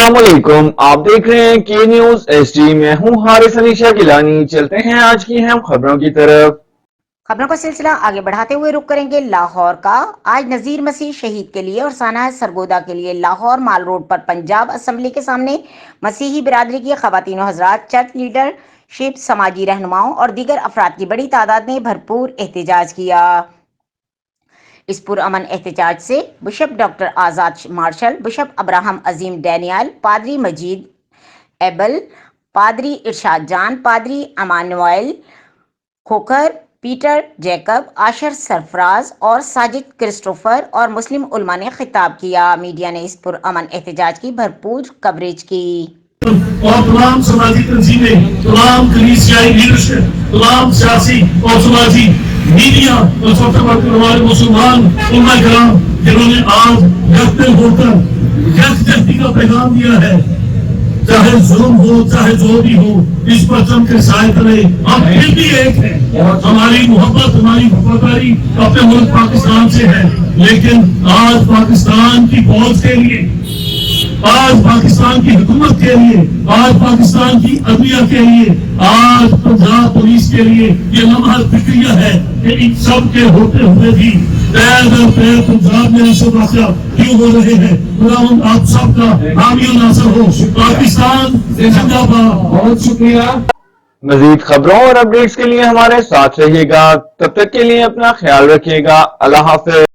अस्सलाम वालेकुम, आप देख रहे हैं के न्यूज एचडी। मैं हूं हारिस अनीशा गिलानी। चलते हैं आज की अहम खबरों की तरफ। खबरों का सिलसिला आगे बढ़ाते हुए रुक करेंगे लाहौर का। आज नजीर मसीह शहीद के लिए और साना सरगोदा के लिए लाहौर माल रोड पर पंजाब असेंबली के सामने मसीही बिरादरी की खवातीन और हजरात, चर्च लीडरशिप, समाजी रहनुमाओं और दीगर अफराद की बड़ी तादाद ने भरपूर एहतजाज किया। इस पुरअमन एहतजाज से bishop doctor Azad Marshall, bishop Abraham Azeem Daniel, पादरी मजीद एबल, पादरी इरशाद जान, पादरी Emmanuel Khokhar, Peter Jacob, Asher Sarfraz और साजिद क्रिस्टोफर और मुस्लिम उलमा ने खिताब किया। मीडिया ने इस पुरअमन एहतजाज की भरपूर कवरेज की। और तमाम समाजी तंजीमें, तमाम कलीसियाई लीडरशिप, तमाम सियासी और समाजी मीडिया और सबसे बढ़कर हमारे मुसलमान उम्मा कराम जिन्होंने आज जगते होकर जगती का पैगाम दिया है, चाहे जुल्म हो चाहे जो भी हो, इस परचम के साए तले हम फिर भी एक हैं। हमारी मोहब्बत, हमारी वफादारी अपने मुल्क पाकिस्तान से है, लेकिन आज पाकिस्तान की फौज के लिए, आज पाकिस्तान की हुकूमत के लिए, आज पाकिस्तान की अदलिया के लिए, आज पंजाब पुलिस के लिए ये लम्हा फिक्रिया है कि इन सब के होते हुए भी पैर दर पैर पंजाब में ऐसे वाक़या क्यों हो रहे हैं। खुदावंद आप सबका हामी और नासर हो। पाकिस्तान जिंदाबाद। बहुत शुक्रिया। मजीद खबरों और अपडेट्स के लिए हमारे साथ रहिएगा। तब तक के लिए अपना ख्याल रखिएगा। अल्लाह हाफ़िज़।